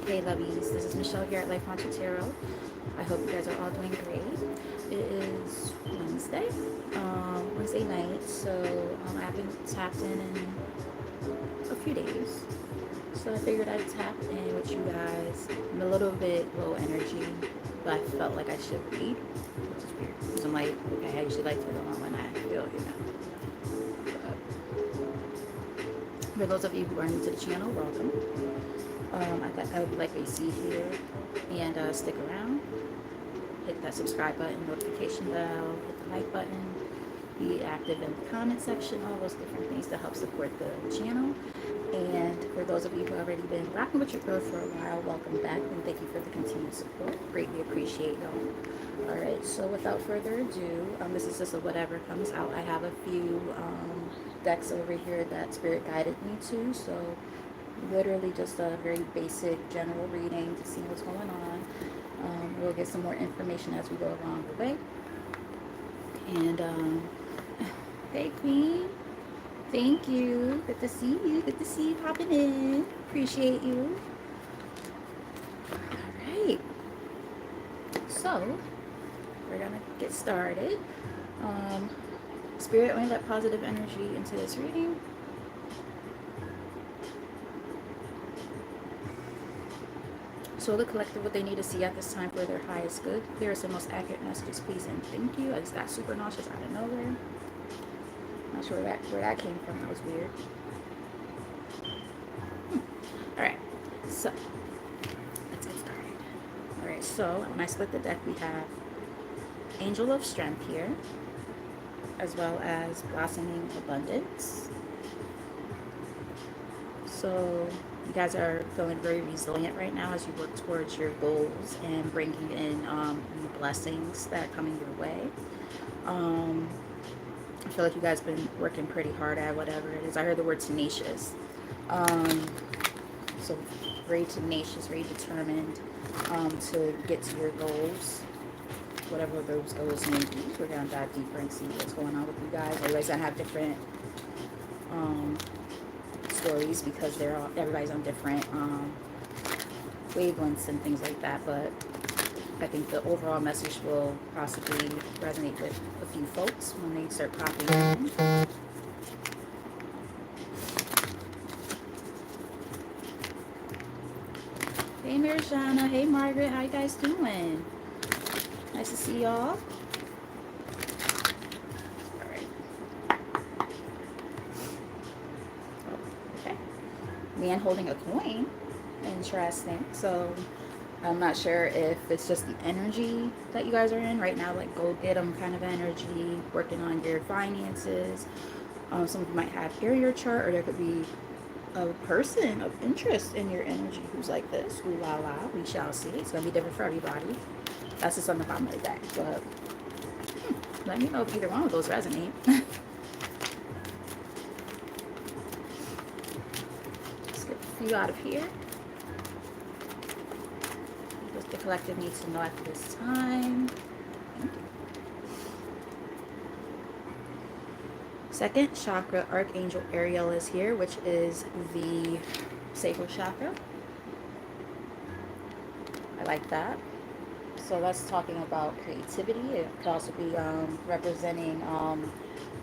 Hey lovies, this is Michelle here at Life Haunted Tarot. I hope you guys are all doing great. It is Wednesday night, so I haven't tapped in a few days. So I figured I'd tap in with you guys. I'm a little bit low energy, but I felt like I should read, which is weird. Because I'm like, okay, I usually like to go on when I feel. But for those of you who are new to the channel, welcome. I would like to see you here and stick around. Hit that subscribe button, notification bell, hit the like button, be active in the comment section, all those different things to help support the channel. And for those of you who have already been rocking with your girl for a while, welcome back and thank you for the continued support. Greatly appreciate y'all. Alright, so without further ado, this is just a whatever comes out. I have a few decks over here that Spirit guided me to, so literally just a very basic general reading to see what's going on. We'll get some more information as we go along the way. And hey Queen, thank you. Good to see you. Good to see you popping in. Appreciate you. Alright. So we're gonna get started. Spirit, only let positive energy into this reading. So the collective what they need to see at this time for their highest good. Clear us the most accurate messages, please and thank you. I just got super nauseous out of nowhere. Not sure where that came from. That was weird. Alright, so let's get started. Alright, so when I split the deck, we have Angel of Strength here, as well as Blossoming Abundance. So you guys are feeling very resilient right now as you work towards your goals and bringing in new blessings that are coming your way. I feel like you guys have been working pretty hard at whatever it is. I heard the word tenacious. So very tenacious, very determined to get to your goals, whatever those goals may be. We're going to dive deeper and see what's going on with you guys. Everybody's going to have different stories because everybody's on different wavelengths and things like that, but I think the overall message will possibly resonate with a few folks when they start popping in. Hey Marjana, hey Margaret, how you guys doing? Nice to see y'all. Man holding a coin. Interesting. So I'm not sure if it's just the energy that you guys are in right now, like go get them kind of energy, working on your finances. Some of you might have area chart, or there could be a person of interest in your energy who's like this. Ooh la la, we shall see. It's gonna be different for everybody. That's just on the bottom of the deck. But let me know if either one of those resonate. You out of here. What the collective needs to know at this time. Second chakra, Archangel Ariel is here, which is the sacral chakra. I like that. So that's talking about creativity. It could also be representing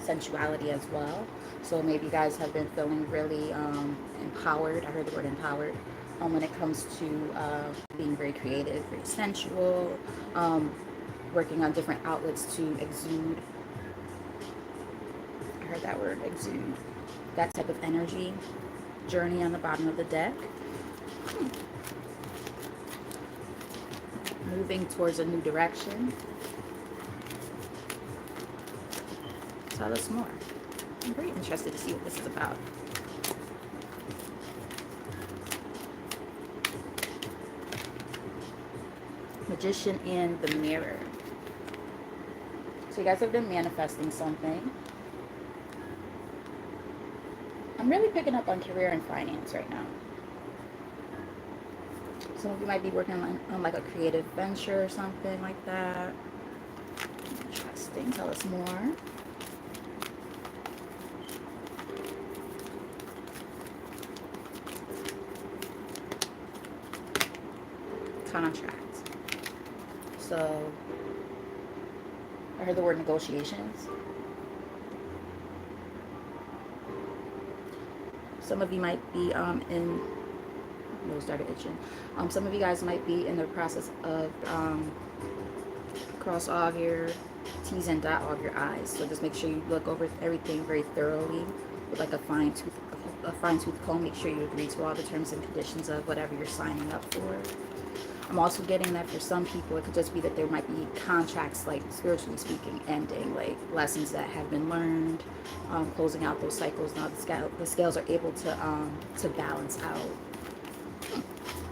sensuality as well. So maybe you guys have been feeling really empowered. I heard the word empowered when it comes to being very creative, very sensual, working on different outlets to exude. I heard that word, exude. That type of energy. Journey on the bottom of the deck. Moving towards a new direction. Tell us more. I'm very interested to see what this is about. Magician in the Mirror. So you guys have been manifesting something. I'm really picking up on career and finance right now. Some of you might be working on like a creative venture or something like that. Interesting. Tell us more. contract. So I heard the word negotiations. Some of you might be in, nose started itching. Some of you guys might be in the process of cross all your T's and dot all of your I's. So just make sure you look over everything very thoroughly with like a fine tooth comb. Make sure you agree to all the terms and conditions of whatever you're signing up for. I'm also getting that for some people, it could just be that there might be contracts, like spiritually speaking, ending, like lessons that have been learned, closing out those cycles. Now the scales are able to balance out.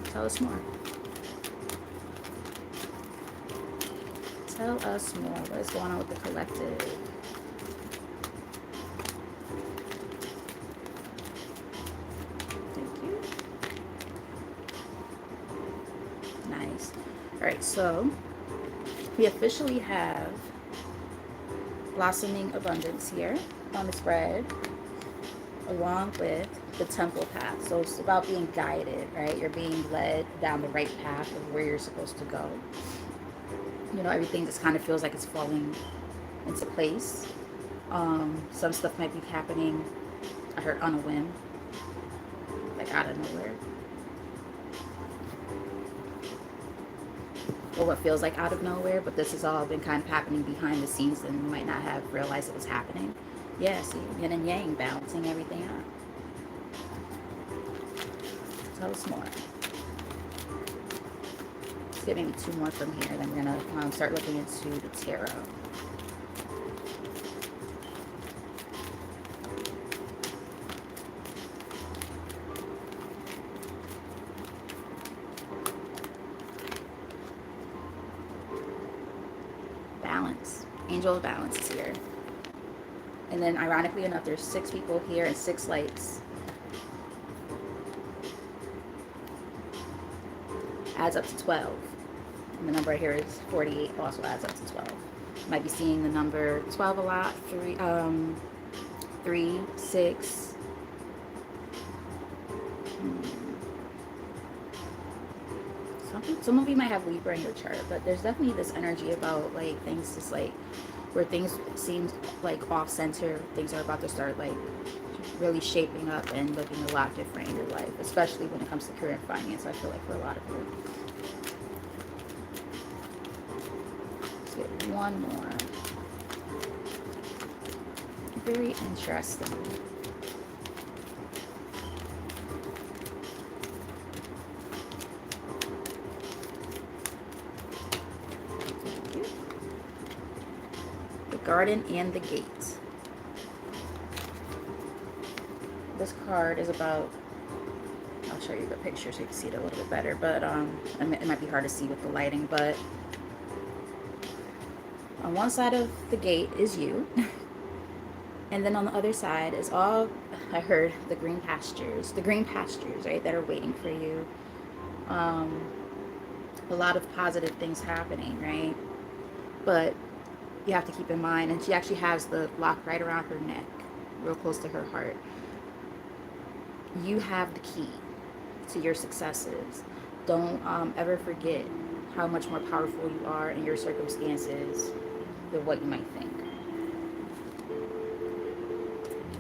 Tell us more. Tell us more. What is going on with the collective? Thank you. Nice. All right, so we officially have blossoming abundance here on the spread, along with the temple path. So it's about being guided, right? You're being led down the right path of where you're supposed to go. You know, everything just kind of feels like it's falling into place. Some stuff might be happening, I heard, on a whim, like out of nowhere. Or what feels like out of nowhere, but this has all been kind of happening behind the scenes and you might not have realized it was happening. Yeah, see, yin and yang, balancing everything out. Tell us more. Let's get maybe 2 more from here, then we're going to start looking into the tarot. Balance. Angel of balance is here. And then ironically enough, there's 6 people here and 6 lights. Adds up to 12. And the number right here is 48, also adds up to 12. You might be seeing the number 12 a lot. 3, 6. Some of you might have Libra in your chart, but there's definitely this energy about like things just like where things seem like off center. Things are about to start like really shaping up and looking a lot different in your life, especially when it comes to career and finance. I feel like for a lot of you. Let's get one more. Very interesting. The garden and the gate. This card is about, I'll show you the picture so you can see it a little bit better, but it might be hard to see with the lighting, but on one side of the gate is you, and then on the other side is all, I heard, the green pastures, right, that are waiting for you. A lot of positive things happening, right? But you have to keep in mind, and she actually has the lock right around her neck, real close to her heart. You have the key to your successes. Don't ever forget how much more powerful you are in your circumstances than what you might think.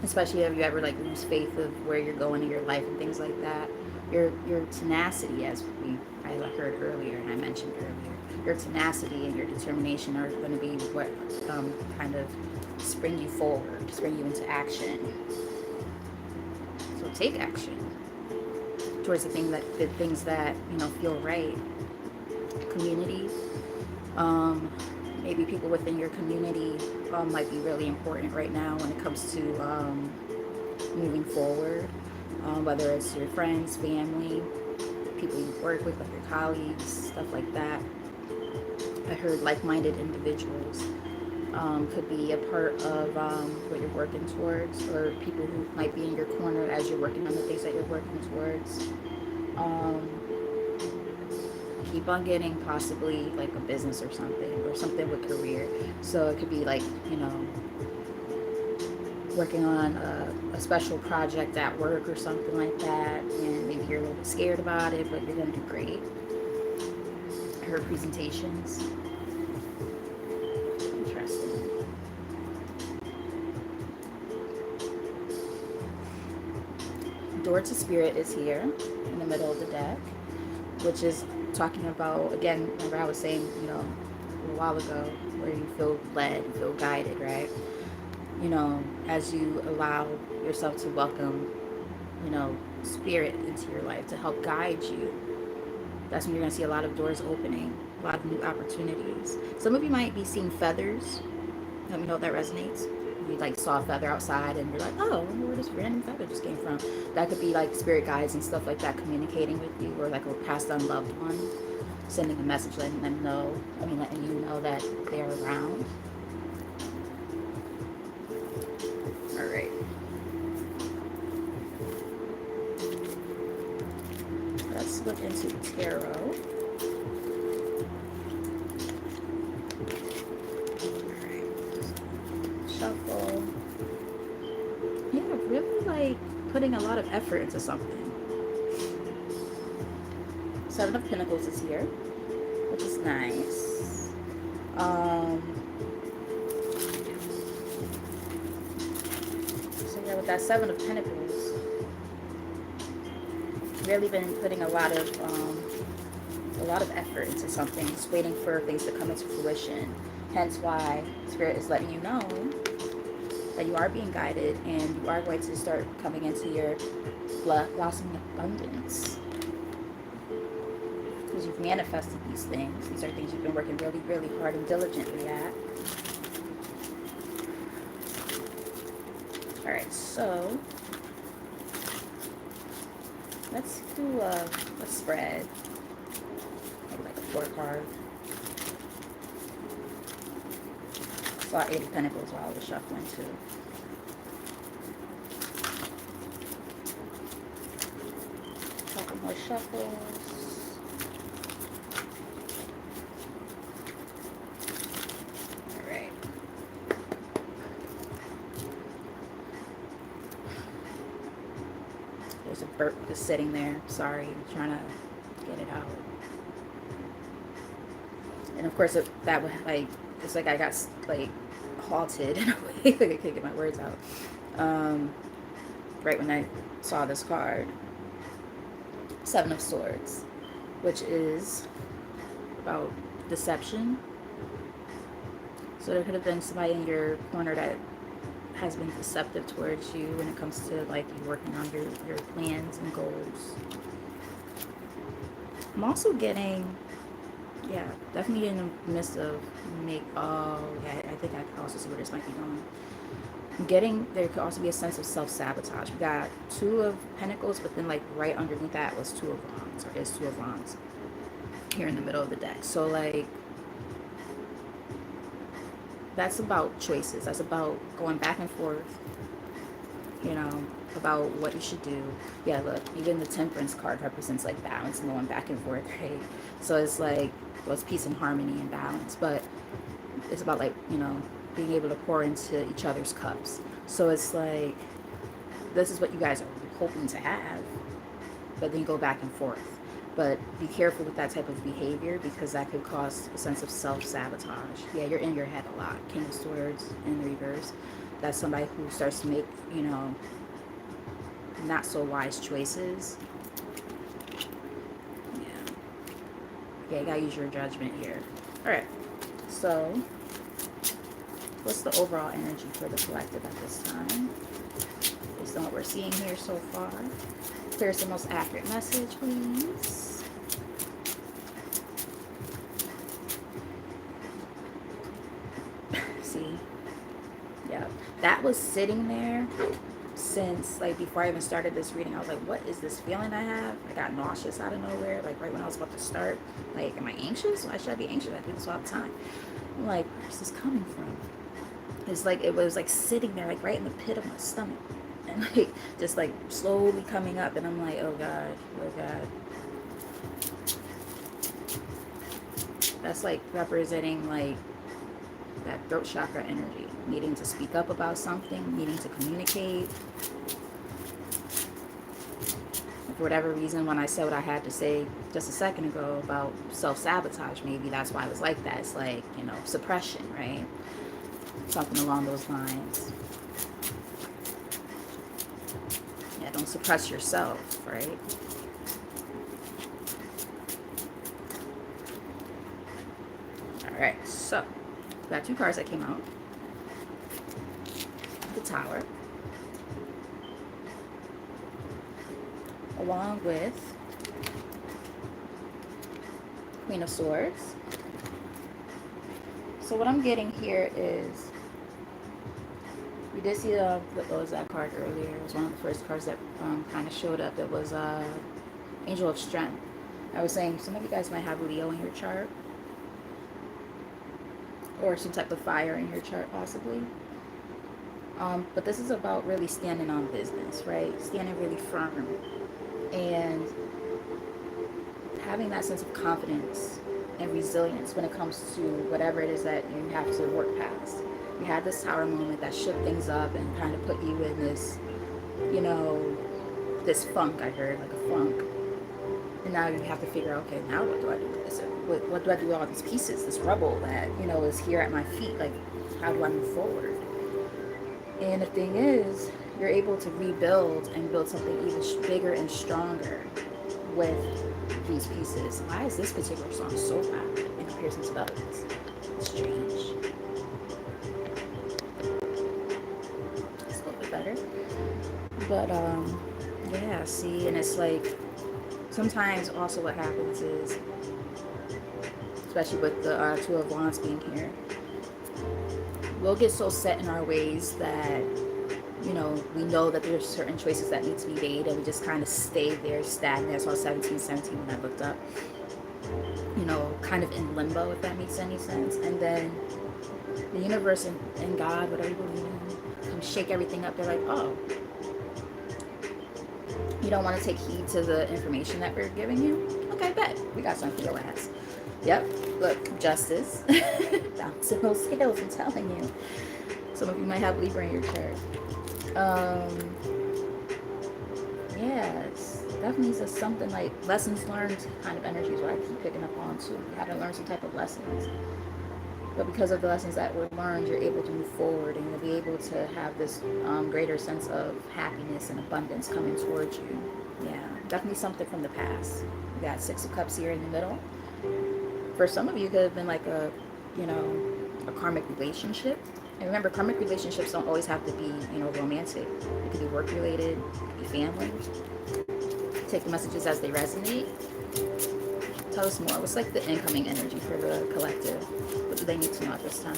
Especially if you ever like lose faith of where you're going in your life and things like that. Your tenacity, as I heard earlier and I mentioned earlier, your tenacity and your determination are going to be what kind of spring you forward, spring you into action. So take action towards the things that you know feel right. Community, maybe people within your community might be really important right now when it comes to moving forward. Whether it's your friends, family, people you work with, like your colleagues, stuff like that. I heard like-minded individuals could be a part of what you're working towards, or people who might be in your corner as you're working on the things that you're working towards. Keep on getting possibly like a business or something with career. So it could be like, you know, working on a special project at work or something like that, and maybe you're a little bit scared about it, but you're going to do great. her presentations. Interesting. Door to Spirit is here in the middle of the deck, which is talking about, again, remember I was saying, you know, a while ago, where you feel led, you feel guided, right? You know, as you allow yourself to welcome, you know, Spirit into your life to help guide you, that's when you're going to see a lot of doors opening, a lot of new opportunities. Some of you might be seeing feathers. Let me know if that resonates. You like saw a feather outside and you're like, oh, I wonder where this random feather just came from. That could be like spirit guides and stuff like that communicating with you, or like a passed on loved one sending a message, letting them know, letting you know that they're around. All right. Let's look into tarot. Shuffle. Yeah, really like putting a lot of effort into something. Seven of Pentacles is here, which is nice. So yeah, with that Seven of Pentacles, really been putting a lot of effort into something, just waiting for things to come into fruition. Hence why Spirit is letting you know that you are being guided and you are going to start coming into your blossoming abundance. Because you've manifested these things. These are things you've been working really, really hard and diligently at. Alright, so let's do a spread. Maybe like a 4 card. Saw 8 of Pentacles while I was shuffling too. Couple more shuffles. Alright. There's a burp just sitting there. Sorry, I'm trying to get it out. And of course, that would like, it's like I got like halted in a way, like I couldn't get my words out. Right when I saw this card, Seven of Swords, which is about deception. So there could have been somebody in your corner that has been deceptive towards you when it comes to like you working on your plans and goals. I'm also getting, yeah, definitely in the midst of I think I can also see where this might be going. I'm getting, there could also be a sense of self-sabotage. We got 2 of Pentacles, but then like right underneath that was 2 of Wands, or is 2 of Wands here in the middle of the deck. So like, that's about choices. That's about going back and forth, you know, about what you should do. Yeah, look, even the Temperance card represents like balance and going back and forth, right? So it's like, well, it's peace and harmony and balance, but it's about like, you know, being able to pour into each other's cups. So it's like, this is what you guys are hoping to have, but then you go back and forth. But be careful with that type of behavior, because that could cause a sense of self-sabotage. Yeah, you're in your head a lot. King of Swords in reverse. That's somebody who starts to make, you know, not so wise choices. Yeah, you gotta use your judgment here. Alright, so what's the overall energy for the collective at this time? Based on what we're seeing here so far. Clear the most accurate message, please. See? Yeah. That was sitting there since, like, before I even started this reading. I was like, what is this feeling I have? I got nauseous out of nowhere, like, right when I was about to start. Like, am I anxious? Why should I be anxious? I do this all the time. I'm like, where's this coming from? It's like, it was, like, sitting there, like, right in the pit of my stomach. And like just like slowly coming up, and I'm like, oh god, oh god. That's like representing like that throat chakra energy, needing to speak up about something, needing to communicate. If for whatever reason, when I said what I had to say just a second ago about self-sabotage, maybe that's why I was like that. It's like, you know, suppression, right? Something along those lines. Yeah, don't suppress yourself, right? All right, so we got two cards that came out. The Tower, along with Queen of Swords. So what I'm getting here is, we did see what was that card earlier. It was one of the first cards that kind of showed up. It was Angel of Strength. I was saying some of you guys might have Leo in your chart, or some type of fire in your chart possibly. But this is about really standing on business, right? Standing really firm and having that sense of confidence and resilience when it comes to whatever it is that you have to work past. You had this Tower moment that shook things up and kind of put you in this, you know, this funk, I heard, like a funk. And now you have to figure out, okay, now what do I do with this? What do I do with all these pieces, this rubble that, you know, is here at my feet? Like, how do I move forward? And the thing is, you're able to rebuild and build something even bigger and stronger with these pieces. Why is this particular song so loud in comparison to the others? It's strange. It's a little bit better. But, yeah, see, and it's like, sometimes also what happens is, especially with the Two of Wands being here, we'll get so set in our ways that, you know that there's certain choices that need to be made, and we just kind of stay there stagnant. I saw 1717 when I looked up, you know, kind of in limbo, if that makes any sense. And then the universe and God, whatever you believe in, come shake everything up. They're like, oh, you don't want to take heed to the information that we're giving you? Okay, bet. We got something for your ass. Yep, look, justice. Bouncing those scales, I'm telling you. Some of you might have Libra in your chart. Yes, definitely says something like lessons learned kind of energy is what I keep picking up on too. You had to learn some type of lessons. But because of the lessons that were learned, you're able to move forward, and you'll be able to have this greater sense of happiness and abundance coming towards you. Yeah, definitely something from the past. You got Six of Cups here in the middle. For some of you, it could have been like a, you know, a karmic relationship. And remember, karmic relationships don't always have to be, you know, romantic. It could be work related, it could be family. Take the messages as they resonate. Tell us more. What's like the incoming energy for the collective? What do they need to know at this time?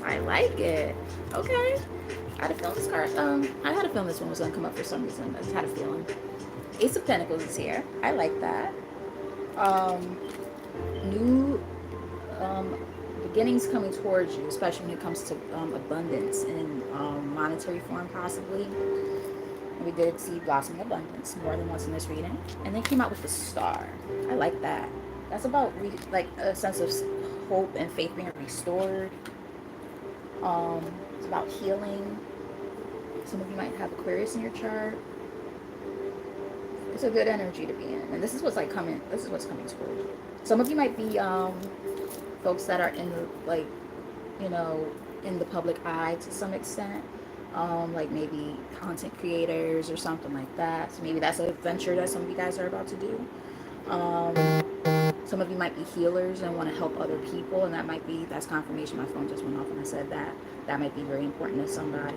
I like it. Okay. I had a feeling this card. I had a feeling this one was gonna come up for some reason. I just had a feeling. Ace of Pentacles is here. I like that. New beginnings coming towards you, especially when it comes to abundance in monetary form, possibly. And we did see blossoming abundance more than once in this reading, and then came out with the Star. I like that. That's about like a sense of hope and faith being restored. It's about healing. Some of you might have Aquarius in your chart. It's a good energy to be in, and this is what's like coming. This is what's coming towards you. Some of you might be folks that are in the, like, you know, in the public eye to some extent. Like maybe content creators or something like that. So maybe that's a venture that some of you guys are about to do. Some of you might be healers and want to help other people, and that's confirmation. My phone just went off when I said that. That might be very important to somebody.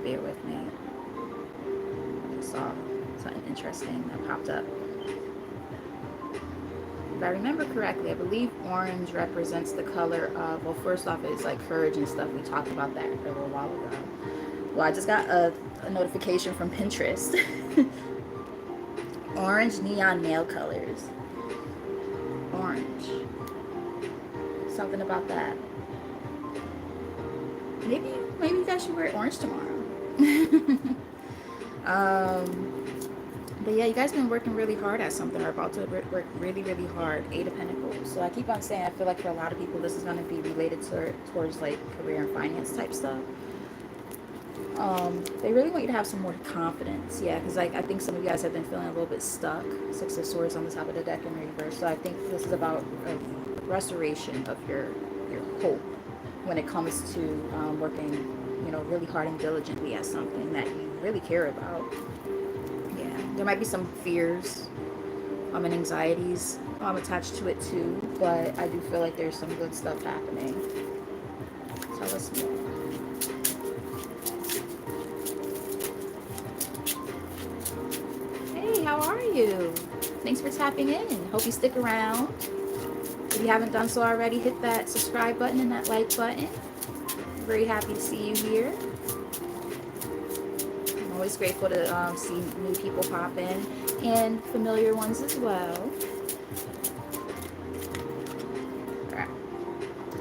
Bear with me. I just saw something interesting that popped up. If I remember correctly, I believe orange represents the color of, well, first off, it's like courage and stuff. We talked about that a little while ago. Well, I just got a notification from Pinterest. Orange neon nail colors. orange. Something about that. Maybe you guys should wear orange tomorrow. But yeah, you guys been working really hard at something, or about to work really, really hard. 8 of Pentacles. So I keep on saying, I feel like for a lot of people, this is going to be related towards like career and finance type stuff. They really want you to have some more confidence. Yeah, because like I think some of you guys have been feeling a little bit stuck. 6 of Swords on the top of the deck in reverse. So I think this is about a restoration of your hope when it comes to working, you know, really hard and diligently at something that you really care about. Yeah, there might be some fears and anxieties attached to it too, but I do feel like there's some good stuff happening. Tell us more. Hey, how are you? Thanks for tapping in. Hope you stick around. If you haven't done so already, hit that subscribe button and that like button. I'm very happy to see you here. I'm always grateful to see new people pop in and familiar ones as well. Alright.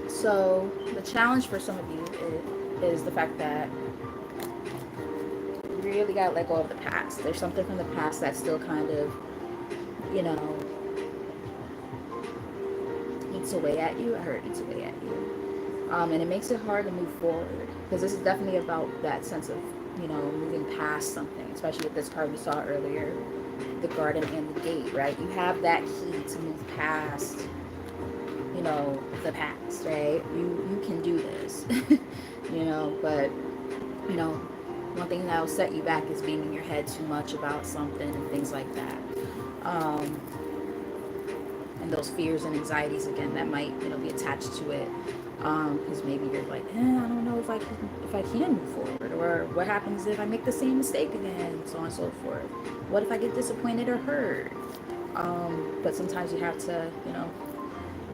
So the challenge for some of you is the fact that you really gotta let go of the past. There's something from the past that's still kind of, you know, eats away at you. I heard eats away at you. And it makes it hard to move forward, because this is definitely about that sense of, you know, moving past something, especially with this card we saw earlier, the garden and the gate, right? You have that key to move past, you know, the past, right? You can do this, you know, but, you know, one thing that will set you back is being in your head too much about something and things like that. And those fears and anxieties, again, that might, you know, be attached to it. Because maybe you're like, I don't know if I can move forward, or what happens if I make the same mistake again, so on and so forth. What if I get disappointed or hurt? But sometimes you have to, you know,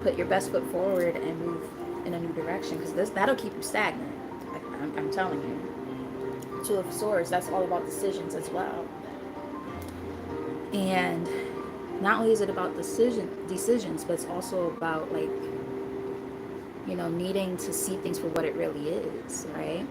put your best foot forward and move in a new direction, because that'll keep you stagnant. I'm telling you. 2 of Swords, that's all about decisions as well. And not only is it about decisions, but it's also about, like, you know, needing to see things for what it really is, right?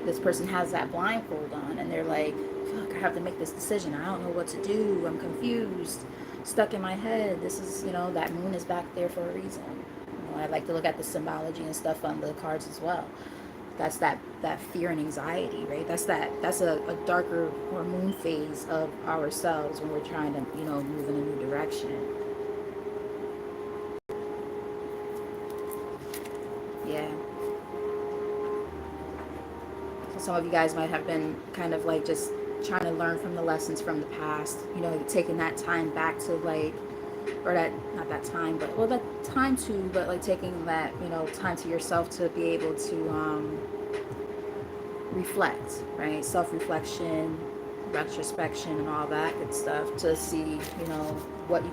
This person has that blindfold on and they're like, fuck, I have to make this decision. I don't know what to do. I'm confused, stuck in my head. This is, you know, that moon is back there for a reason. You know, I like to look at the symbology and stuff on the cards as well. That's that fear and anxiety, right? That's a darker or moon phase of ourselves when we're trying to, you know, move in a new direction. Yeah. So some of you guys might have been kind of like just trying to learn from the lessons from the past, you know, taking that time back to, like, or that, not that time, but, well, that time too, but like taking that, you know, time to yourself to be able to reflect, right? Self-reflection, retrospection, and all that good stuff, to see, you know, what you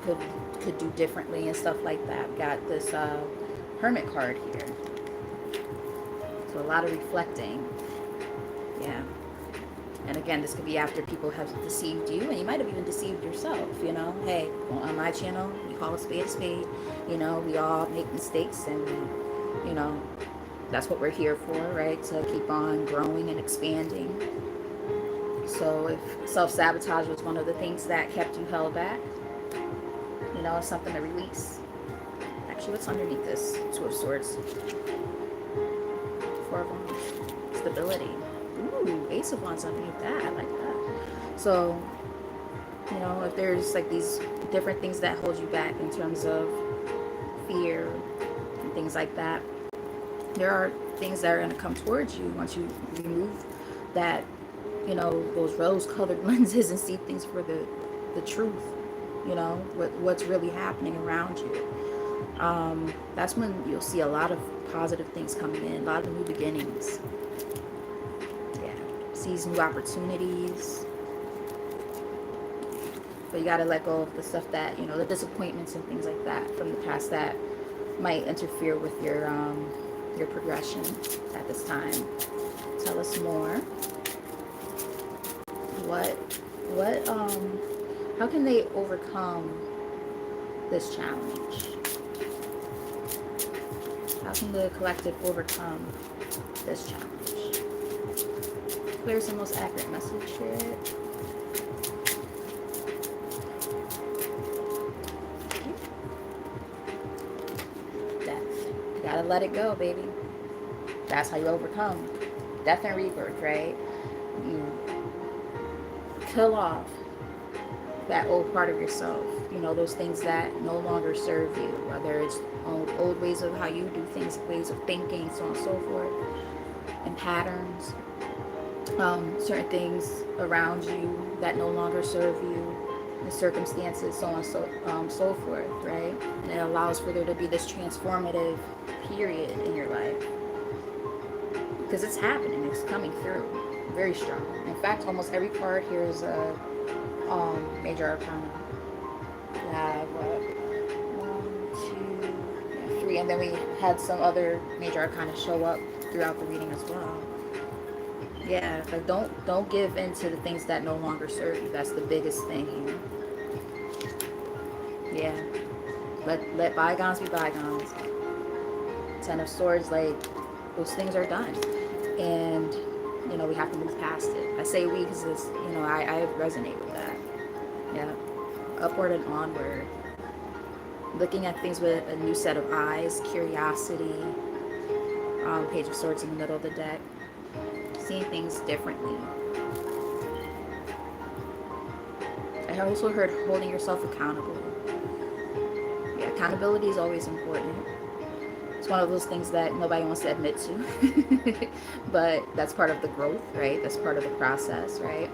could do differently and stuff like that. We've got this Hermit card here. So a lot of reflecting. Yeah. And again, this could be after people have deceived you, and you might have even deceived yourself, you know. Hey, on my channel, we call a spade a spade. You know, we all make mistakes, and we, you know, that's what we're here for, right? To keep on growing and expanding. So if self-sabotage was one of the things that kept you held back, you know, it's something to release. Actually, what's underneath this 2 of Swords? 4 of Wands. Stability. Ooh, Ace of Wands underneath that. I like that. So, you know, if there's like these different things that hold you back in terms of fear and things like that, there are things that are going to come towards you once you remove that, you know, those rose-colored lenses and see things for the truth, you know, what's really happening around you. That's when you'll see a lot of positive things coming in, a lot of new beginnings. Yeah, seize new opportunities. But you got to let go of the stuff that, you know, the disappointments and things like that from the past that might interfere with your progression at this time. Tell us more. How can they overcome this challenge? How can the collective overcome this challenge? Clear's the most accurate message here. Death. You gotta let it go, baby. That's how you overcome. Death and rebirth, right? You kill off that old part of yourself. You know, those things that no longer serve you, whether it's old ways of how you do things, ways of thinking, so on and so forth, and patterns. Certain things around you that no longer serve you, the circumstances, so on and so forth, right? And it allows for there to be this transformative period in your life. Because it's happening, it's coming through very strong. In fact, almost every card here is a major arcana. We have one, two, three, and then we had some other major arcana show up throughout the reading as well. Yeah, like don't give in to the things that no longer serve you. That's the biggest thing here. Yeah, let bygones be bygones. Ten of Swords, like those things are done, and you know we have to move past it. I say we because it's, you know, I resonate with that. Yeah, upward and onward. Looking at things with a new set of eyes, curiosity. Page of Swords in the middle of the deck. Seeing things differently. I also heard holding yourself accountable. Yeah, accountability is always important. It's one of those things that nobody wants to admit to, but that's part of the growth, right? That's part of the process, right?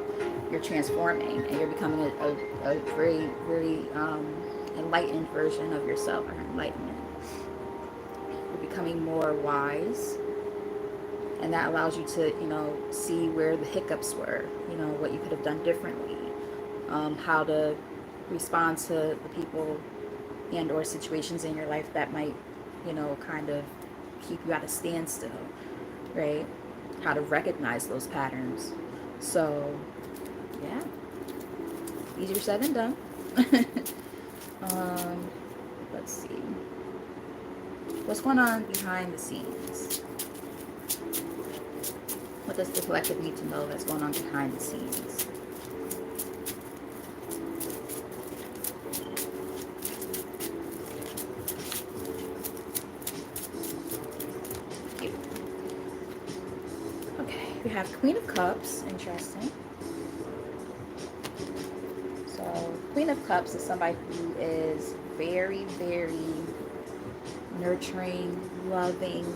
You're transforming and you're becoming a very, very enlightened version of yourself, or enlightenment. You're becoming more wise. And that allows you to, you know, see where the hiccups were, you know, what you could have done differently, how to respond to the people and or situations in your life that might, you know, kind of keep you at a standstill, right? How to recognize those patterns. So, yeah, easier said than done. Let's see. What's going on behind the scenes? What does the collective need to know that's going on behind the scenes? Okay, we have Queen of Cups. Interesting. So, Queen of Cups is somebody who is very, very nurturing, loving,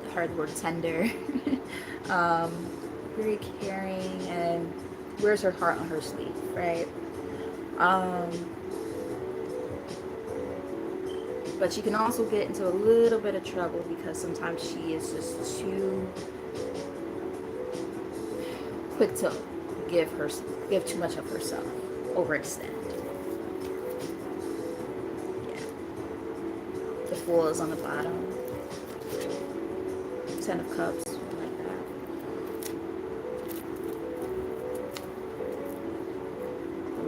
I heard the word tender. Very caring, and wears her heart on her sleeve, right? But she can also get into a little bit of trouble because sometimes she is just too quick to give too much of herself, overextend. Yeah. The Fool is on the bottom. Ten of Cups.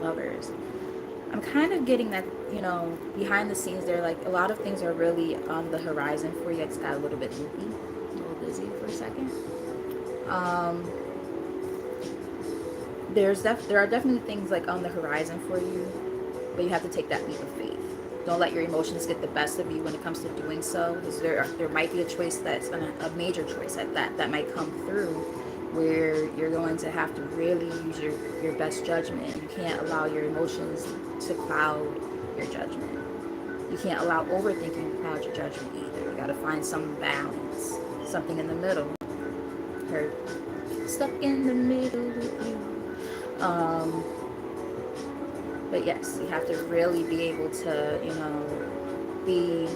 Lovers. I'm kind of getting that, you know, behind the scenes there, like a lot of things are really on the horizon for you. I just got a little bit loopy, a little busy for a second. There are definitely things like on the horizon for you, but you have to take that leap of faith. Don't let your emotions get the best of you when it comes to doing so, because there might be a choice that's a major choice at that might come through, where you're going to have to really use your best judgment. You can't allow your emotions to cloud your judgment. You can't allow overthinking to cloud your judgment either. You got to find some balance, something in the middle. Or stuck in the middle with you. But yes, you have to really be able to, you know, be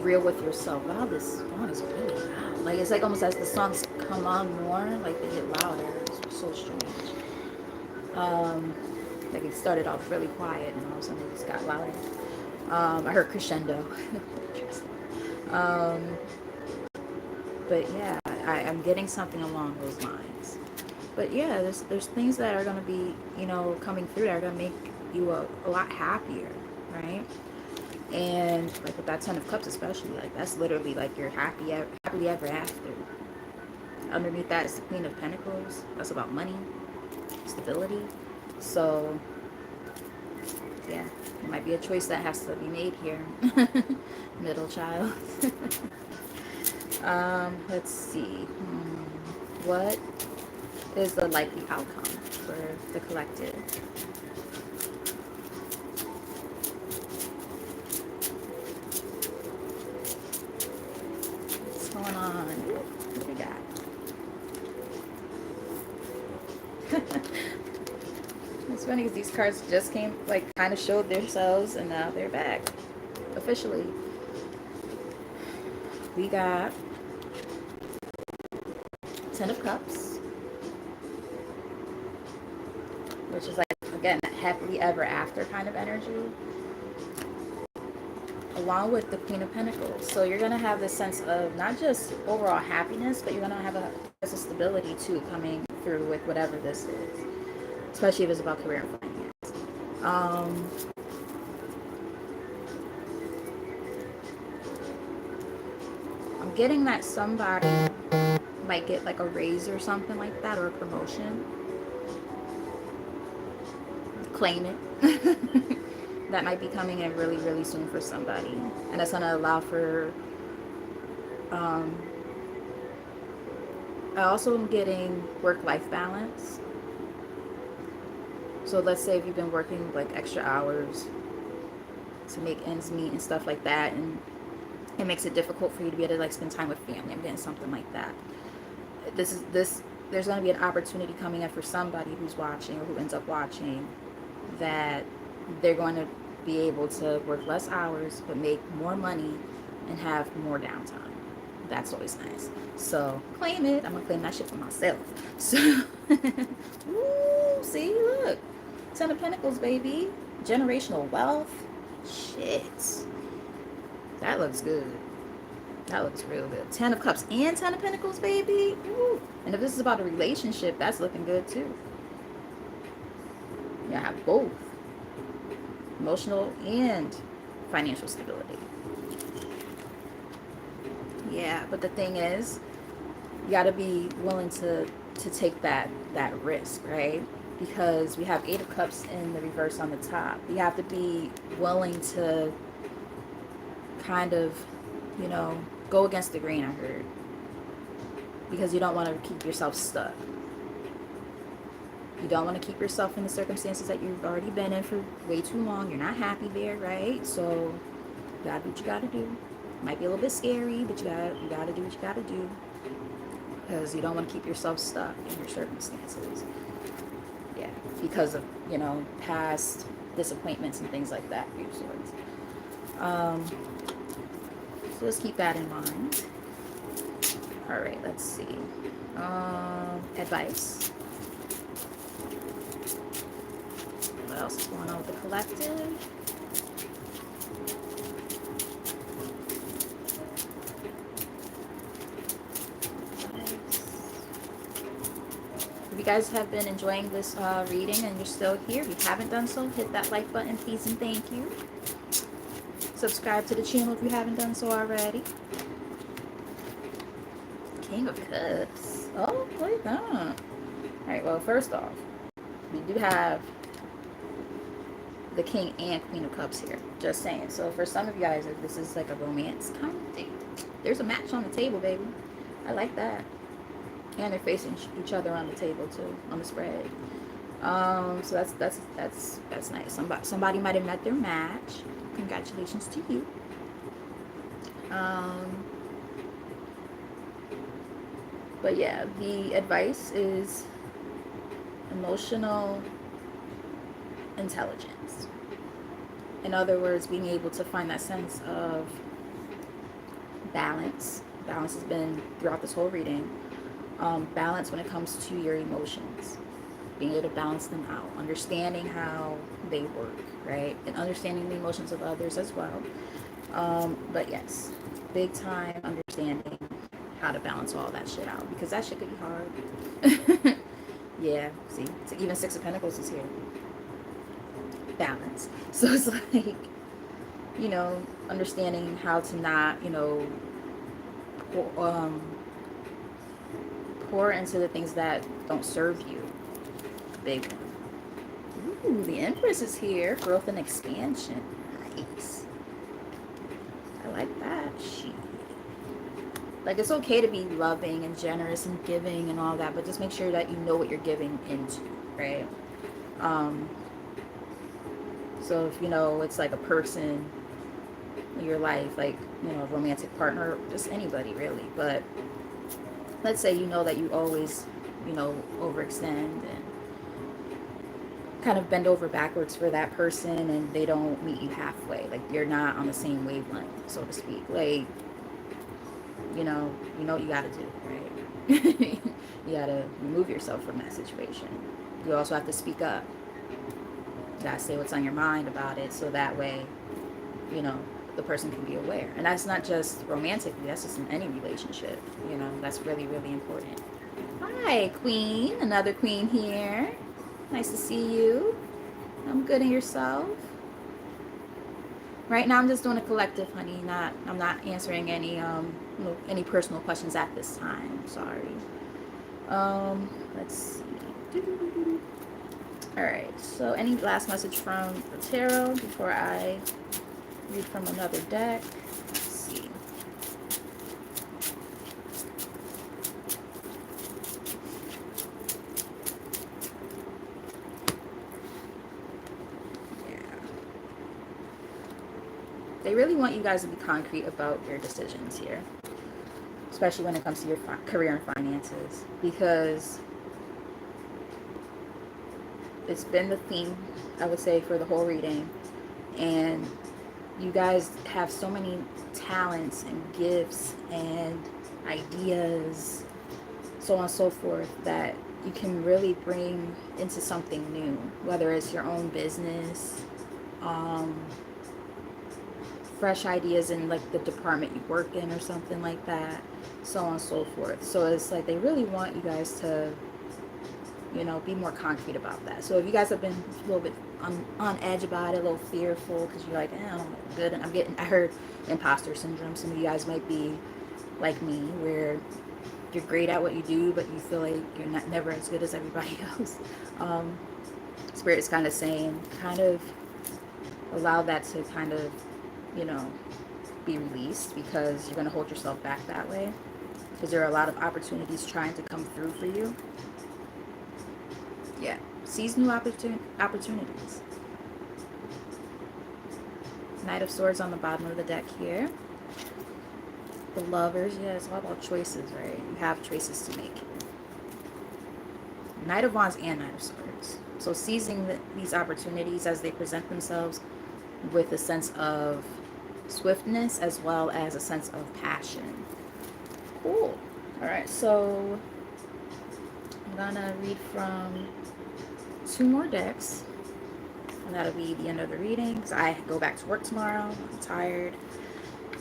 real with yourself. Wow, this song is really loud. Like, it's like almost as the songs come on more, like they get louder. It's so strange. Like it started off really quiet and all of a sudden it just got louder. I heard crescendo. But yeah, I'm getting something along those lines. But yeah, there's things that are going to be, you know, coming through that are going to make you a lot happier, right? And like with that Ten of Cups especially, like that's literally like your happily ever after. Underneath that is the Queen of Pentacles. That's about money, stability. So yeah, it might be a choice that has to be made here. Middle child. Let's see. What is the likely outcome for the collective? What's going on? What do we got? It's funny because these cards just came, like, kind of showed themselves, and now they're back officially. We got Ten of Cups, which is like, again, that happily ever after kind of energy, along with the Queen of Pentacles. So you're going to have this sense of not just overall happiness, but you're going to have a sense of stability too coming through with whatever this is, especially if it's about career and finance. I'm getting that somebody might get like a raise or something like that, or a promotion. Claim it. That might be coming in really, really soon for somebody. And that's going to allow for... I also am getting work-life balance. So let's say if you've been working like extra hours to make ends meet and stuff like that, and it makes it difficult for you to be able to like spend time with family. I'm getting something like that. There's going to be an opportunity coming in for somebody who's watching or who ends up watching, that they're going to be able to work less hours but make more money and have more downtime. That's always nice. So claim it. I'm gonna claim that shit for myself. So ooh, see, look, Ten of Pentacles, baby. Generational wealth. Shit, that looks good. That looks real good. Ten of Cups and Ten of Pentacles, baby. Ooh. And if this is about a relationship, that's looking good too. You have both emotional and financial stability. Yeah, but the thing is, you got to be willing to take that risk, right? Because we have Eight of Cups in the reverse on the top. You have to be willing to kind of, you know, go against the grain, I heard, because you don't want to keep yourself stuck. You don't want to keep yourself in the circumstances that you've already been in for way too long. You're not happy there, right? So you gotta do what you gotta do. Might be a little bit scary, but you gotta do what you gotta do, because you don't want to keep yourself stuck in your circumstances. Yeah, because of, you know, past disappointments and things like that. So let's keep that in mind. All right, let's see. Advice. What else is going on with the collective? If you guys have been enjoying this reading and you're still here, if you haven't done so, hit that like button, please and thank you. Subscribe to the channel if you haven't done so already. King of Cups. Oh, look at that. Alright, well, first off, we do have the King and Queen of Cups here. Just saying. So for some of you guys, if this is like a romance kind of thing, there's a match on the table, baby. I like that. And they're facing each other on the table too, on the spread. So that's nice. Somebody might have met their match. Congratulations to you. But yeah, the advice is emotional intelligence. In other words, being able to find that sense of balance. Balance has been throughout this whole reading. Balance when it comes to your emotions. Being able to balance them out. Understanding how they work, right? And understanding the emotions of others as well. But yes, big time understanding how to balance all that shit out. Because that shit could be hard. Yeah, see, even Six of Pentacles is here. Balance. So it's like, you know, understanding how to not, you know, pour, pour into the things that don't serve you. Big one. Ooh, the Empress is here. Growth and expansion. Nice. I like that. Like, it's okay to be loving and generous and giving and all that, but just make sure that you know what you're giving into, right? Um, so if, you know, it's like a person in your life, like, you know, a romantic partner, just anybody really, but let's say you know that you always, you know, overextend and kind of bend over backwards for that person, and they don't meet you halfway, like you're not on the same wavelength, so to speak. Like, you know what you gotta do, right? You gotta remove yourself from that situation. You also have to speak up. You gotta say what's on your mind about it, so that way, you know, the person can be aware. And that's not just romantically, that's just in any relationship. You know, that's really, really important. Hi, Queen. Another Queen here. Nice to see you. I'm good, and yourself? Right now I'm just doing a collective, honey. I'm not answering any any personal questions at this time. Sorry. Let's see. All right. So any last message from the tarot before I read from another deck? Let's see. Yeah. They really want you guys to be concrete about your decisions here, especially when it comes to your career and finances, because it's been the theme, I would say, for the whole reading. And you guys have so many talents and gifts and ideas, so on and so forth, that you can really bring into something new, whether it's your own business, um, fresh ideas in like the department you work in or something like that, so on and so forth. So it's like they really want you guys to, you know, be more concrete about that. So if you guys have been a little bit on edge about it, a little fearful because you're like, I'm good, and I heard imposter syndrome. Some of you guys might be like me, where you're great at what you do, but you feel like you're not never as good as everybody else. Spirit's kind of saying, kind of allow that to kind of, you know, be released, because you're going to hold yourself back that way, because there are a lot of opportunities trying to come through for you. Yeah, seize new opportunities. Knight of Swords on the bottom of the deck here. The Lovers, yeah, it's all about choices, right? You have choices to make. Knight of Wands and Knight of Swords. So seizing these opportunities as they present themselves with a sense of swiftness as well as a sense of passion. Cool. All right, so I'm gonna read from 2 more decks, and that'll be the end of the reading, because I go back to work tomorrow. I'm tired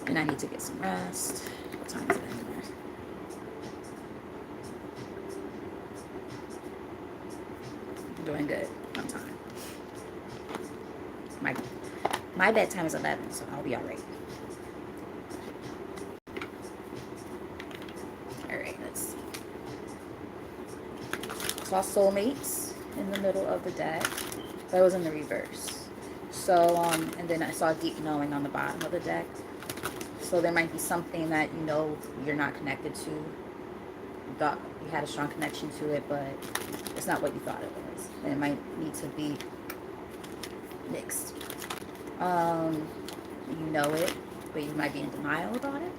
and I need to get some rest. What time is it anyway? I'm doing good on time. My bedtime is 11, so I'll be all right. All right, let's see. Saw soulmates in the middle of the deck. That was in the reverse. So, and then I saw deep knowing on the bottom of the deck. So there might be something that you know you're not connected to. You thought you had a strong connection to it, but it's not what you thought it was. And it might need to be mixed. You know it, but you might be in denial about it.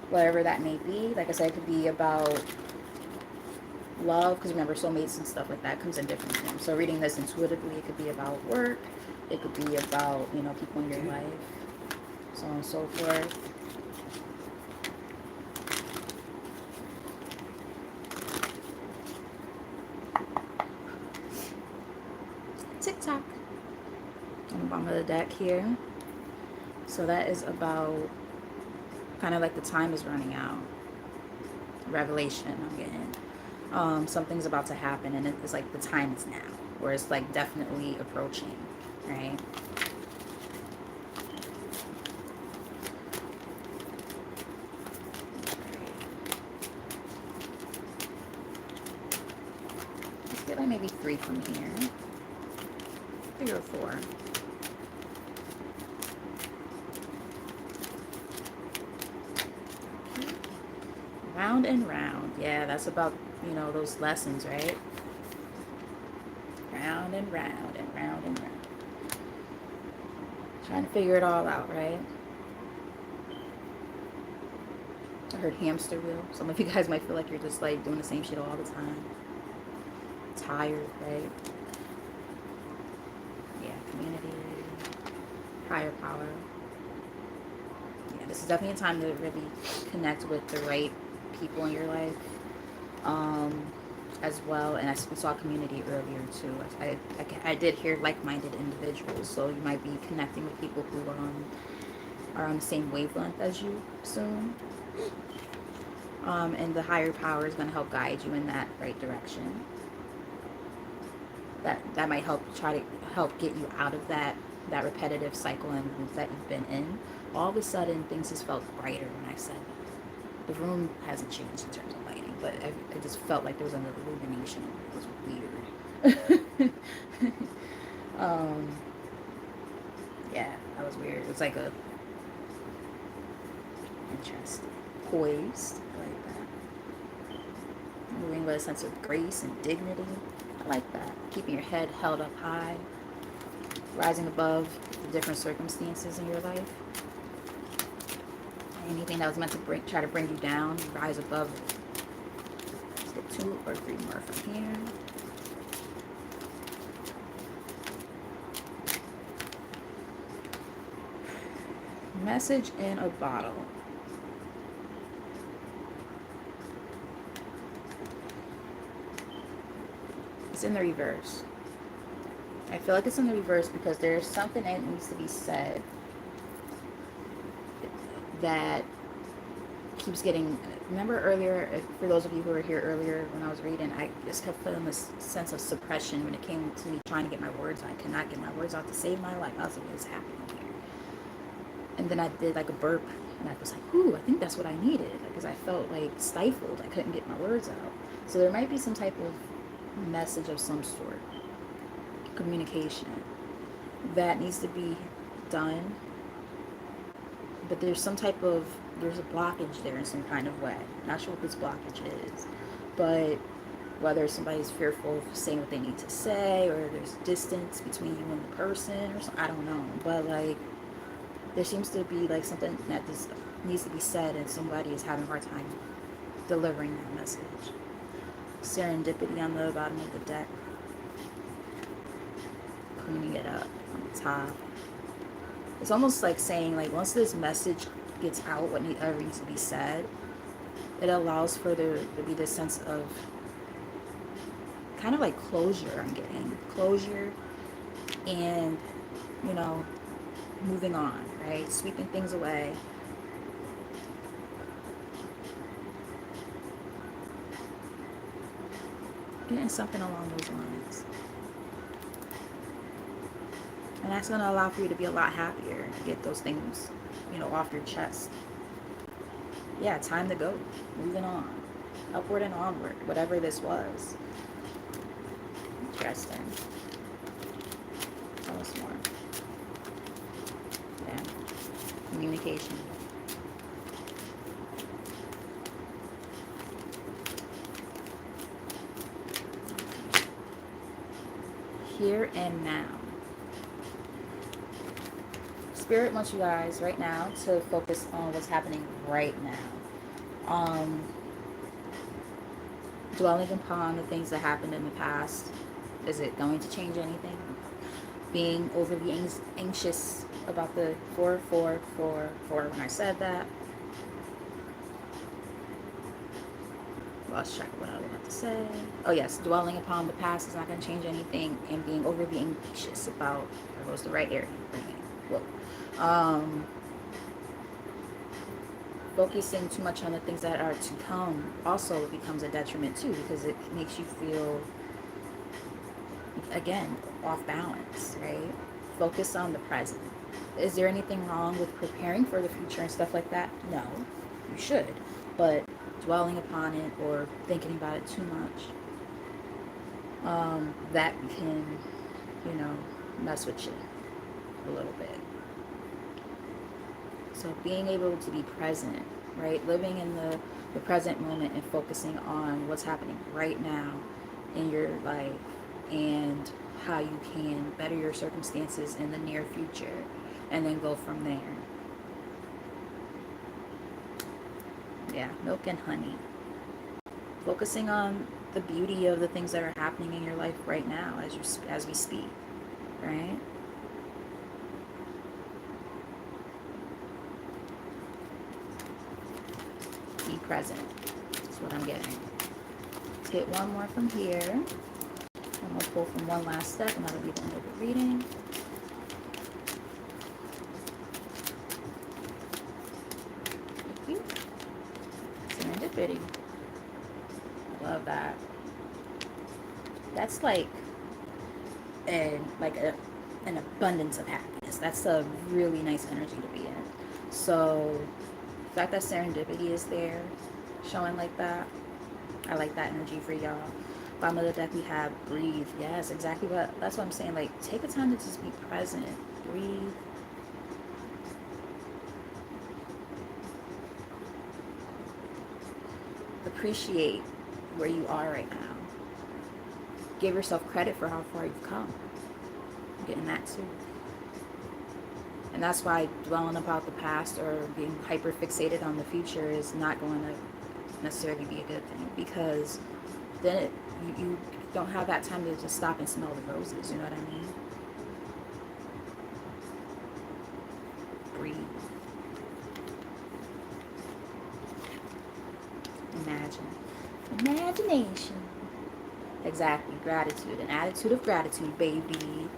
Whatever that may be. Like I said, it could be about love, because remember, soulmates and stuff like that comes in different forms. So reading this intuitively, it could be about work. It could be about, you know, people in your life, so on and so forth. TikTok on the bottom of the deck here. So that is about kind of like the time is running out. Revelation I'm getting. Something's about to happen, and it's like the time is now, or it's like definitely approaching, right? maybe 3 from here. 3 or 4. Round and round. Yeah, that's about, you know, those lessons, right? Round and round and round and round. Trying to figure it all out, right? I heard hamster wheel. Some of you guys might feel like you're just like doing the same shit all the time. Tired, right? Yeah, community, higher power. Yeah, this is definitely a time to really connect with the right people in your life, as well. And we saw community earlier too. I did hear like-minded individuals, so you might be connecting with people who are on the same wavelength as you soon. And the higher power is going to help guide you in that right direction. That might try to help get you out of that repetitive cycle and loop that you've been in. All of a sudden, things just felt brighter when I said that. The room hasn't changed in terms of lighting, but I just felt like there was another illumination. It was weird. Yeah, that was weird. It was like a interesting, poised, like that. Moving with a sense of grace and dignity. I like that. Keeping your head held up high, rising above the different circumstances in your life. Anything that was meant to try to bring you down, rise above it. Let's get 2 or 3 more from here. Message in a bottle. It's in the reverse. I feel like it's in the reverse because there's something that needs to be said that keeps getting. Remember earlier, for those of you who were here earlier when I was reading, I just kept feeling this sense of suppression when it came to me trying to get my words out. I could not get my words out to save my life. I was like, what is happening here? And then I did like a burp, and I was like, ooh, I think that's what I needed, because I felt like stifled. I couldn't get my words out. So there might be some type of message of some sort, communication, that needs to be done. But there's a blockage there in some kind of way. Not sure what this blockage is, but whether somebody's fearful of saying what they need to say, or there's distance between you and the person, or something, I don't know. But like, there seems to be like something that just needs to be said, and somebody is having a hard time delivering that message. Serendipity on the bottom of the deck, cleaning it up on the top. It's almost like saying, like, once this message gets out, whatever needs to be said, it allows for there to be this sense of kind of like closure. I'm getting closure, and, you know, moving on, right? Sweeping things away. Getting something along those lines. And that's going to allow for you to be a lot happier, to get those things, you know, off your chest. Yeah, time to go. Moving on. Upward and onward, whatever this was. Interesting. Tell us more. Yeah. Communication. Here and now. Spirit wants you guys right now to focus on what's happening right now. Dwelling upon the things that happened in the past. Is it going to change anything? Being overly anxious about the 444 when I said that. Lost track of what I was about to say. Oh yes, dwelling upon the past is not going to change anything, and being overly anxious about, that was the right area. Whoa. Focusing too much on the things that are to come also becomes a detriment too, because it makes you feel, again, off balance, right? Focus on the present. Is there anything wrong with preparing for the future and stuff like that? No, you should. But dwelling upon it or thinking about it too much that can, you know, mess with you a little bit. So being able to be present, right? Living in the present moment and focusing on what's happening right now in your life and how you can better your circumstances in the near future and then go from there. Yeah, milk and honey. Focusing on the beauty of the things that are happening in your life right now as we speak, right? Be present. That's what I'm getting. Let's get one more from here. I'm going to pull from one last step, and that'll be the end of the reading. Thank you. Serendipity. Love that. That's like an abundance of happiness. That's a really nice energy to be in. So the fact that serendipity is there, showing like that, I like that energy for y'all. Bottom of the deck we have breathe. Yes, exactly that's what I'm saying. Like, take the time to just be present. Breathe. Appreciate where you are right now. Give yourself credit for how far you've come. I'm getting that too. And that's why dwelling about the past or being hyper fixated on the future is not going to necessarily be a good thing, because then you don't have that time to just stop and smell the roses. You know what I mean? Breathe. Imagine. Imagination. Exactly. Gratitude. An attitude of gratitude, baby.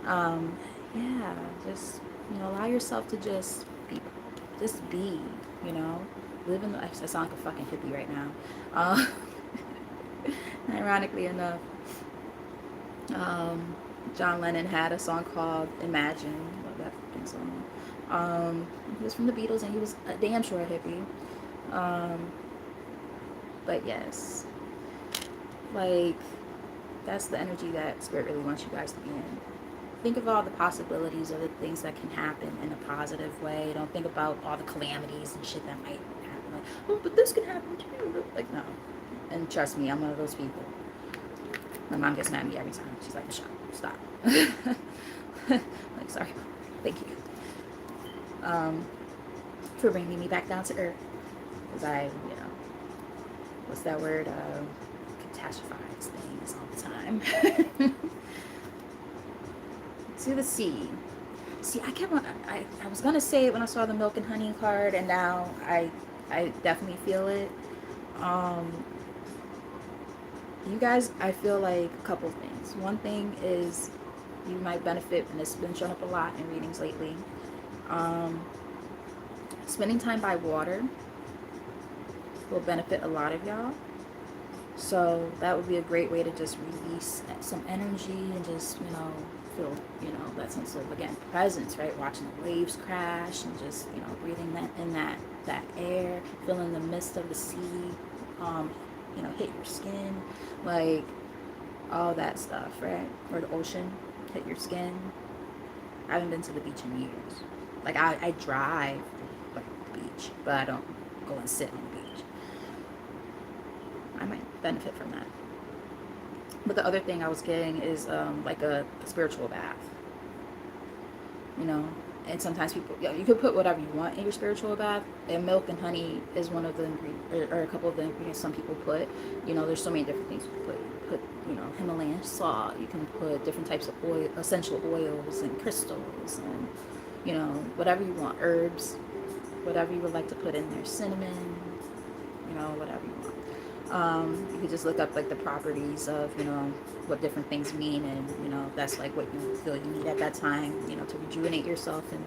Yeah. Just, allow yourself to just be, you know. Live in the, I sound like a fucking hippie right now. Ironically enough, John Lennon had a song called Imagine. Love that fucking song. He was from the Beatles, and he was a damn sure a hippie. But yes, like, that's the energy that Spirit really wants you guys to be in. Think of all the possibilities of the things that can happen in a positive way. Don't think about all the calamities and shit that might happen. Like, oh, but this can happen too. Like, no. And trust me, I'm one of those people. My mom gets mad at me every time. She's like, Michelle, stop. Like, sorry. Thank you. For bringing me back down to earth. Because I, what's that word? Catastrophize things all the time. To the sea. See, I was going to say it when I saw the milk and honey card, and now I definitely feel it. You guys, I feel like a couple of things. One thing is you might benefit, and it's been shown up a lot in readings lately. Spending time by water will benefit a lot of y'all. So that would be a great way to just release some energy and just, feel, that sense of, again, presence, right? Watching the waves crash and just, breathing that in that air, feeling the mist of the sea, hit your skin, like all that stuff, right? Or the ocean hit your skin. I haven't been to the beach in years. Like, I drive like the beach, but I don't go and sit on the beach. I might benefit from that. But the other thing I was getting is like a spiritual bath. And sometimes people, you could put whatever you want in your spiritual bath, and milk and honey is one of the ingredients, or a couple of the ingredients some people put. There's so many different things you can put. You can put, Himalayan salt. You can put different types of oil, essential oils and crystals, and whatever you want, herbs, whatever you would like to put in there, cinnamon, whatever you want. You could just look up like the properties of what different things mean, and that's like what you feel you need at that time, to rejuvenate yourself and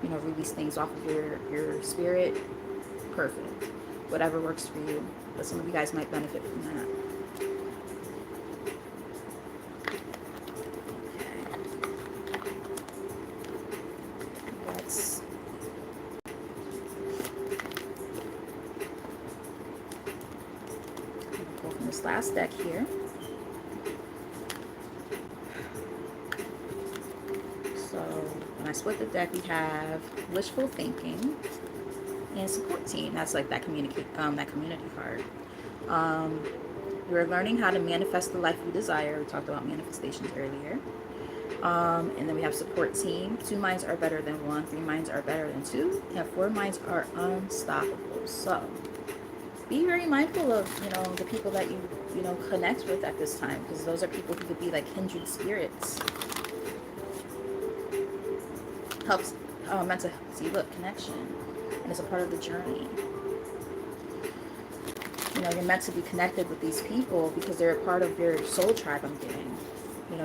release things off of your spirit. Perfect. Whatever works for you. But some of you guys might benefit from that. Last deck here. split the deck, we have wishful thinking and support team. That's like that communicate that community card. You're learning how to manifest the life you desire. We talked about manifestations earlier. And then we have support team. 2 minds are better than 1. 3 minds are better than 2. And 4 minds are unstoppable. So be very mindful of, the people that you connect with at this time, because those are people who could be like kindred spirits. Helps mental. See, look, connection, and it's a part of the journey. You're meant to be connected with these people because they're a part of your soul tribe. I'm getting.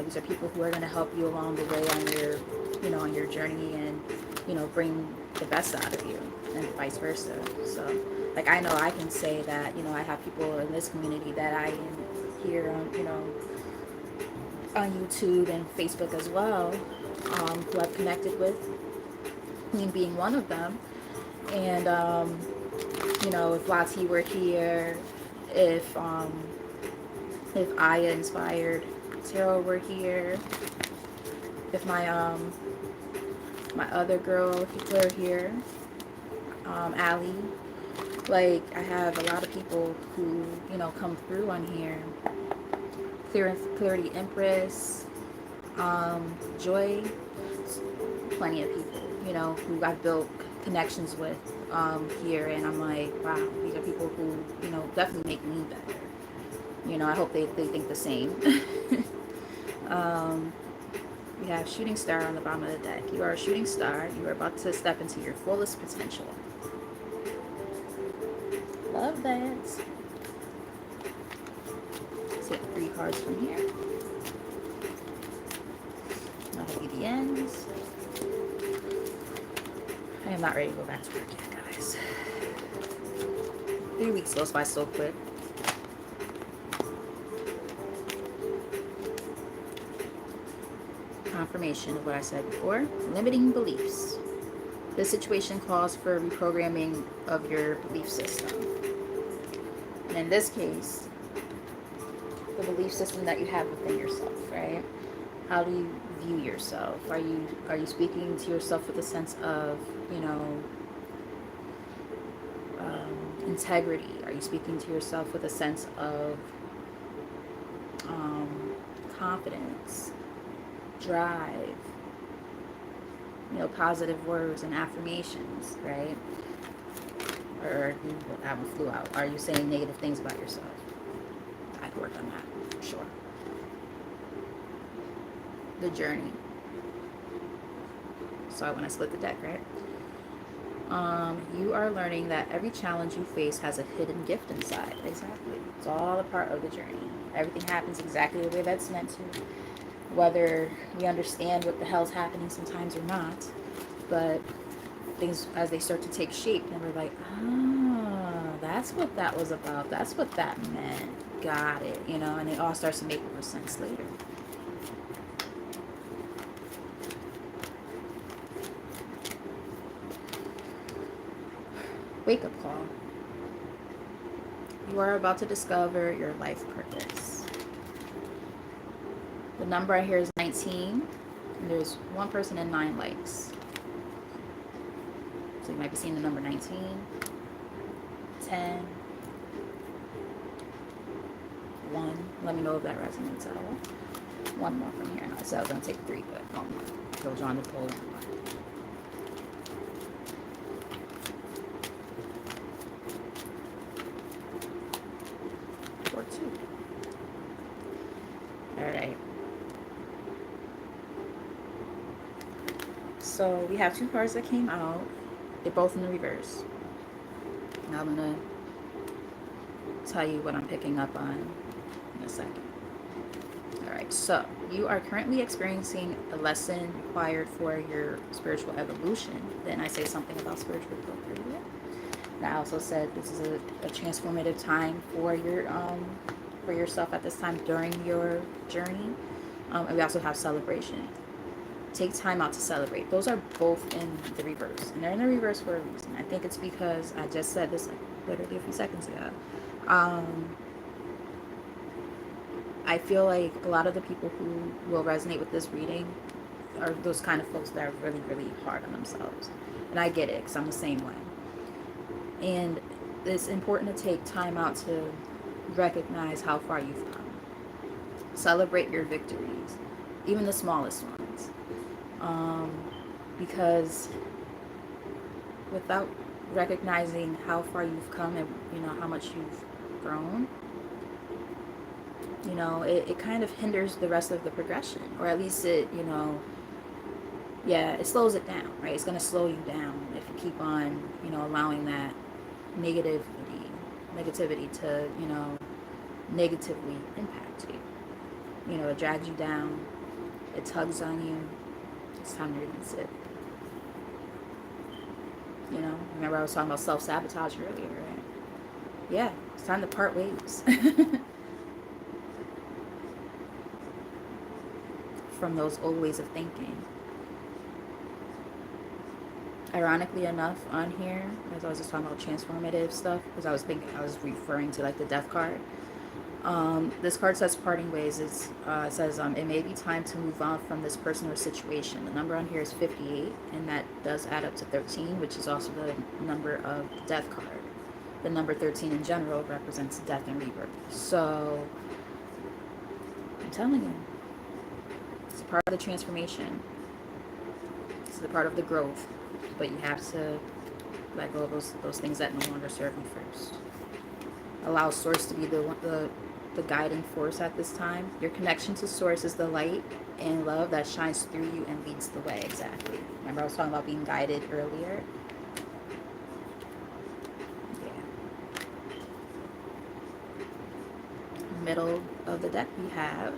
These are people who are going to help you along the way on your journey, and bring the best out of you, and vice versa. So, like, I know I can say that I have people in this community that I am here on on YouTube and Facebook as well, who I've connected with, Queen being one of them. And if Lati were here, if Aya Inspired Tarot were here, if my other girl, if you were here, Allie, like, I have a lot of people who come through on here. Clarity Empress, Joy, plenty of people who I've built connections with here, and I'm like, wow, these are people who definitely make me better. I hope they think the same. We have Shooting Star on the bottom of the deck. You are a shooting star. You are about to step into your fullest potential. Love that. Let's get 3 cards from here. That'll be the ends. I am not ready to go back to work yet, guys. 3 weeks goes by so quick. Confirmation of what I said before. Limiting beliefs. This situation calls for reprogramming of your belief system. And in this case, the belief system that you have within yourself, right? How do you view yourself? Are you speaking to yourself with a sense of, integrity? Are you speaking to yourself with a sense of confidence, drive, positive words and affirmations, right? Or that one flew out. Are you saying negative things about yourself? I could work on that, for sure. The journey. So when I split the deck, right? You are learning that every challenge you face has a hidden gift inside. Exactly. It's all a part of the journey. Everything happens exactly the way that's meant to. Whether we understand what the hell's happening sometimes or not. But things, as they start to take shape, and we're like, that's what that was about. That's what that meant. Got it. And it all starts to make more sense later. Wake up call. You are about to discover your life purpose. The number I hear is 19. And there's 1 person and 9 likes. So you might be seeing the number 19, 10, 1. Let me know if that resonates at all. 1 more from here. I said I was going to take 3, but 1 more. Go John the poll. Or 2. Alright. So we have 2 cards that came out. They're both in the reverse. Now I'm going to tell you what I'm picking up on in a second. Alright, so you are currently experiencing a lesson required for your spiritual evolution. Then I say something about spiritual growth earlier. And I also said this is a transformative time for yourself at this time during your journey. And we also have celebration. Take time out to celebrate. Those are both in the reverse. And they're in the reverse for a reason. I think it's because I just said this like literally a few seconds ago. I feel like a lot of the people who will resonate with this reading are those kind of folks that are really, really hard on themselves. And I get it because I'm the same way. And it's important to take time out to recognize how far you've come. Celebrate your victories, even the smallest ones. Um, because without recognizing how far you've come and how much you've grown, it kind of hinders the rest of the progression, or at least it slows it down, right? It's going to slow you down if you keep on allowing that negativity to negatively impact you. It drags you down, it tugs on you. It's time to release it. Remember I was talking about self-sabotage earlier, right? Yeah, it's time to part ways from those old ways of thinking. Ironically enough, on here, as I was just talking about transformative stuff, because I was referring to like the death card. This card says parting ways. It says it may be time to move on from this person or situation. The number on here is 58, and that does add up to 13, which is also the number of the death card. The number 13 in general represents death and rebirth. So I'm telling you, it's a part of the transformation. It's a part of the growth, but you have to let go of those things that no longer serve you first. Allow Source to be the guiding force at this time. Your connection to Source is the light and love that shines through you and leads the way. Exactly. Remember I was talking about being guided earlier? Yeah. Middle of the deck we have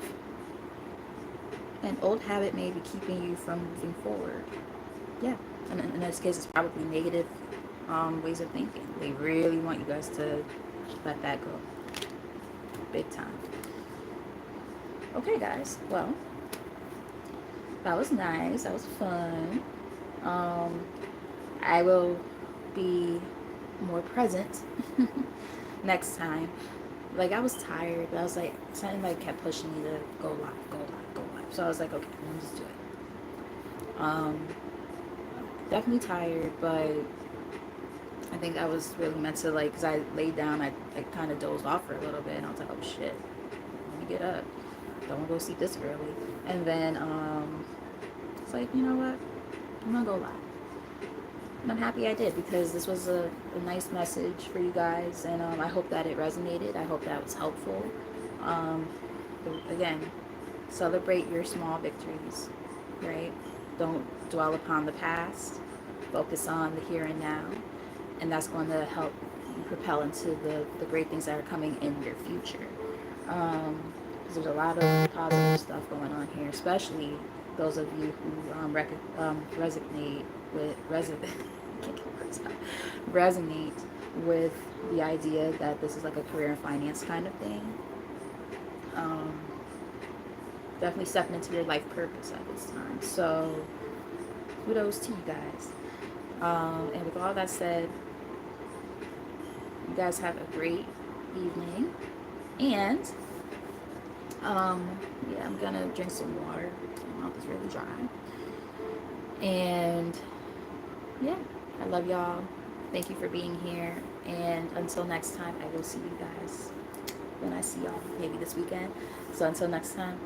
an old habit may be keeping you from moving forward. Yeah. And in this case, it's probably negative ways of thinking. They really want you guys to let that go. Big time. Okay, guys. Well, that was nice. That was fun. I will be more present next time. Like, I was tired, but I was like, something like kept pushing me to go live, go live, go live. So I was like, okay, let me just do it. Definitely tired, but I think I was really meant to, like, because I laid down, I kind of dozed off for a little bit, and I was like, oh shit, let me get up. Don't want to go sleep this early. And then it's like, you know what, I'm gonna go live. And I'm happy I did, because this was a nice message for you guys, and I hope that it resonated. I hope that was helpful. Again, celebrate your small victories, right? Don't dwell upon the past. Focus on the here and now, and that's going to help you propel into the great things that are coming in your future. Because there's a lot of positive stuff going on here, especially those of you who resonate with the idea that this is like a career and finance kind of thing. Definitely stepping into your life purpose at this time. So kudos to you guys. And with all that said, you guys have a great evening. And yeah, I'm gonna drink some water. My mouth is really dry. And yeah, I love y'all. Thank you for being here. And until next time, I will see you guys when I see y'all, maybe this weekend. So until next time.